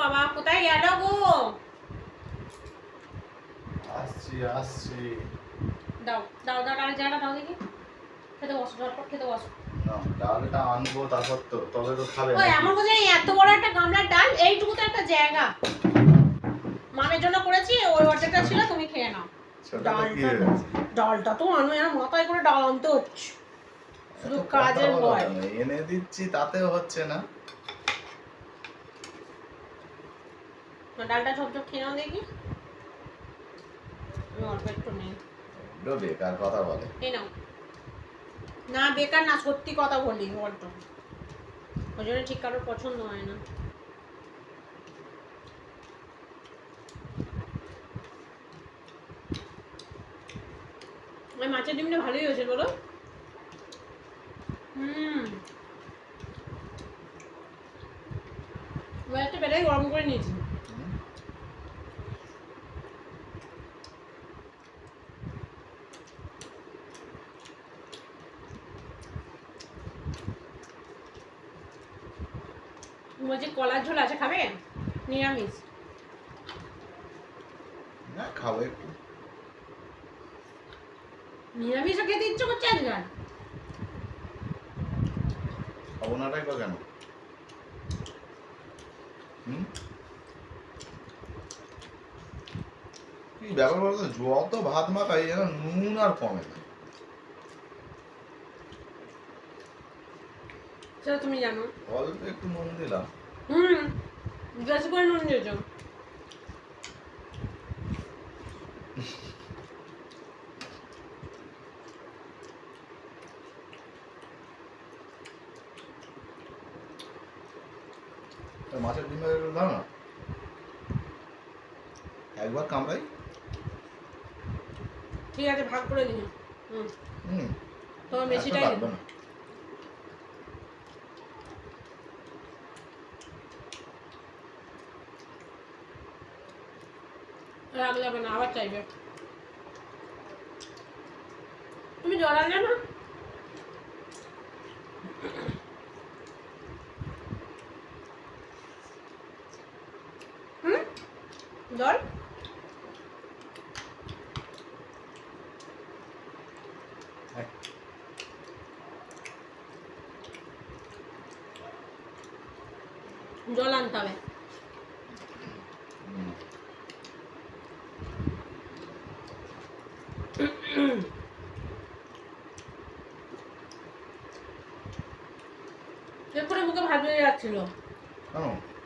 বাবা কোথায় গেল গো? আসছি। দাও দাও দাও ডাল জায়গাটা দাও দেখি। খেতে বসো, ঝটপট খেতে বসো। না, ডালটা আনবো তারপর তো তবে তো খাবে। ওই আমার কাছে এত বড় একটা গামলার ডাল, এইটুকু তো একটা জায়গা। মামের জন্য করেছি, ওই অর্ধেকটা ছিল, তুমি খেয়ে নাও। ডালটা তো আনো, এর মাথায় করে ডাল আনতে হচ্ছে শুধু কাজের ভয়। এনে দিচ্ছি তাতেও হচ্ছে না। ডালটা ঝপঝপ খেয়ে নাও দেখি। অল্প একটু নেই, বেকার কথা বলে। এই নাও। না বেকার না, সত্যি কথা বলি, অল্প। ওই জন্য ঠিক কারোর পছন্দ হয় না। মাছের ডিমটা ভালোই হয়েছে বলো। একটা বেটাই গরম করে নিয়েছি। বলছি কলার ঝোল আছে, খাবে? নিরামিষ না, খাবো একটু। নিরামিষ খেতে ইচ্ছে করছে আজকাল। খাবো নাটাই বা কেন? কি ব্যাপার বলতো, যত ভাত মাখাই যেন নুন আর কমে না। সেটা তুমি জানো। অল্প একটু নুন দিলাম। বেশি করে নুন দিয়েছ। মাছের ডিমের দাও না, একবার কামড়াই। ঠিক আছে, ভাগ করে দিও। তোমার বেশিটাই লাগবে না। রাগ যাবে না, আবার চাইবে। তুমি জল আনলে না? জল জল আনতে হবে। এরপরে মুখে ভাত বেরিয়ে যাচ্ছিল।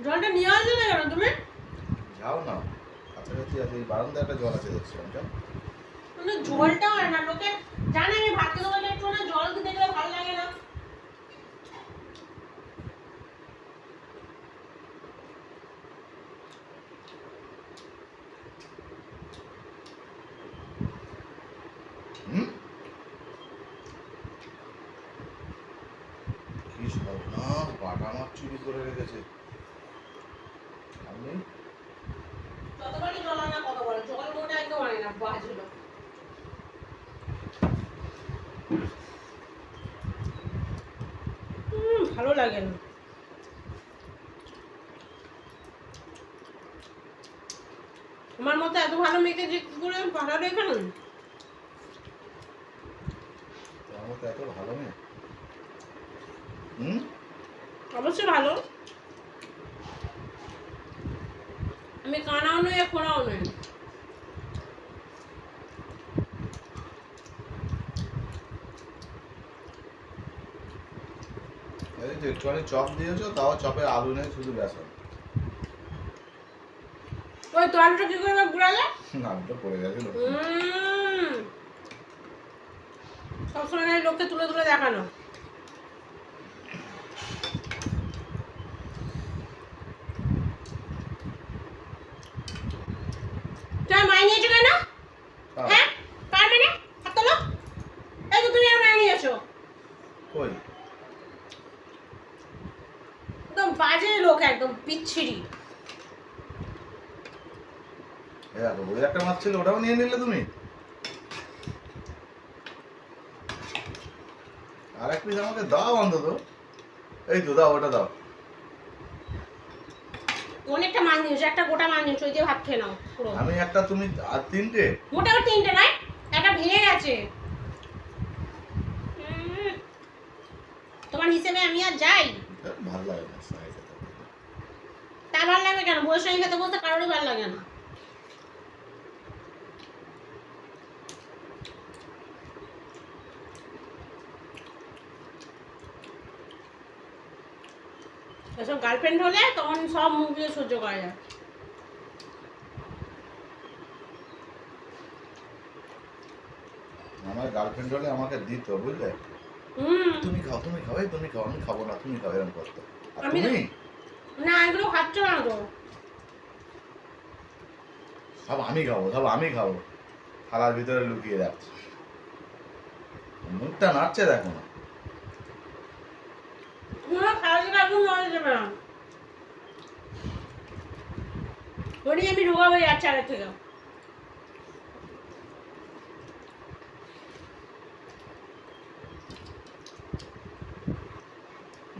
জলটা নিয়ে আসলে না কেন তুমি? যাও না, কাছাকাছি আছে, এই বারান্দায় একটা জল আছে দেখছি ওটা। মানে জলটা হয় না, লোকে জানে আমি ভাত খেতে বলে একটু না জল খেতে গেলে ভালো লাগে না। কি সর্বনাশ, বাটা মাছ চুরি করে রেখেছে। আমি যতবারই জল আনা কত বলে, জল মোটা একদম আনে না, বাজলো। ভালো লাগে না। আমার মতো এত ভালো মেয়েকে যে কি করে পাঠালো এখানে? আমার তো এত ভালো মেয়ে। অবশ্যই ভালো। আমি কানাও নই, খোঁড়াও নই। এই যে একটুখানি চপ দিয়েছো, তাও চপে আলু নেই, শুধু বেসন। ওই তো আলুটা কি করে গুড়ালে? আলুটা পড়ে গেছিল। সবসময় লোককে তুলে তুলে দেখানো। তুমি মাই নিয়েছো কেন? হ্যাঁ, কার মানে? হাত তোলো। এই তো তুমি আর মাই নিয়েছো। কই? একদম বাজে লোক, একদম পিচ্ছিরি। এই দেখো, ওই একটা মাছ ছিল, ওটাও নিয়ে নিলে তুমি। আর এক পিস আমাকে দাও অন্তত। এই তো দাও, ওটা দাও। অনেকটা মাছ নিয়েছো, একটা গোটা মাছ নিয়েছো, ওই দিয়ে ভাত খেয়ে নাও পুরো। আমি একটা, তুমি আর তিনটে। মোটামুটি তিনটে নয়, একটা ভেঙে গেছে। তোমার হিসেবে আমি আর যাই? ভালো লাগে না সঙ্গে খেতে। তা ভালো লাগবে কেন? বউয়ের সঙ্গে খেতে বলতে কারোরই ভালো লাগে না। এসব গার্লফ্রেন্ড হলে তখন সব মুখ দিয়ে সহ্য করা যায়। আমার গার্লফ্রেন্ড হলে আমাকে দিত, বুঝলে? তুমি খাও, তুমি খাও, এই তুমি খাও, আমি খাবো না, তুমি খাও, এরকম করতো। আর আমি তুমি না, এগুলো খাচ্ছ না তো। সব আমি খাবো, সব আমি খাবো, থালার ভিতরে লুকিয়ে রাখছি। মুখটা নাড়ছে দেখো না। তোমার খাওয়া দিলে একদম মনে যাবে না। ওই আমি রোগা হয়ে যাচ্ছি আগের থেকে।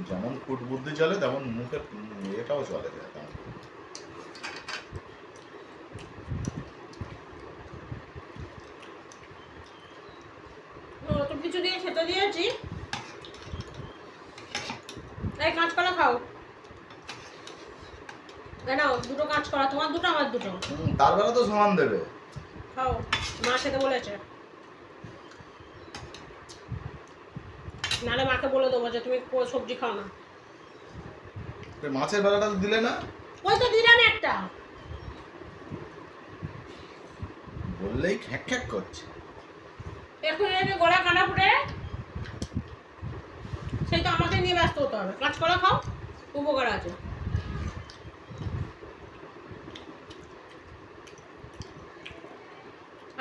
যেমন কুট বুদ্ধি চলে তেমন মুখের এটাও চলে যায় তেমন। তো কিছু দিয়ে খেতে দিয়েছি। এই কাঁচকলা খাও। নাও দুটো কাঁচকলা, তোমার দুটো আমার দুটো। তার বেলা তো সমান দেবে। খাও, মা খেতে বলেছে। নাহলে মাকে বলে দেবো যে তুমি সবজি খাও না। মাছের বেলাটা তো দিলে না। ওই তো দিলাম একটা। বললেই খ্যাক খ্যাক করছে। এখন এনে গলা কানা ফুটে, সেই তো আমাকে নিয়ে ব্যস্ত হতে হবে। কাঁচকলা খাও, উপকার আছে।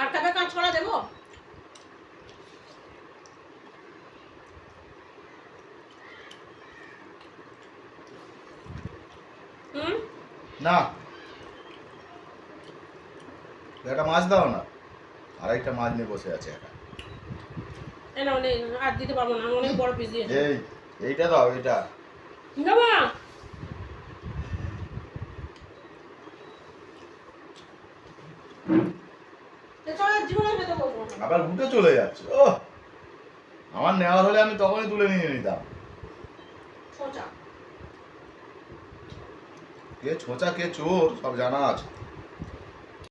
আর কাবে কাঁচকলা দেবো? না, একটা মাছ দাও না। আরেকটা মাছ নিয়ে বসে আছে একা। আর দিতে পারবো না, অনেক বড় পিস দিয়েছে। এইটা দাও, এইটা দেবো না। আবার উঠে চলে যাচ্ছে। ও, আমার নেওয়ার হলে আমি তখনই তুলে নিয়ে নিতাম। কে ছোঁচা কে চোর সব জানা আছে।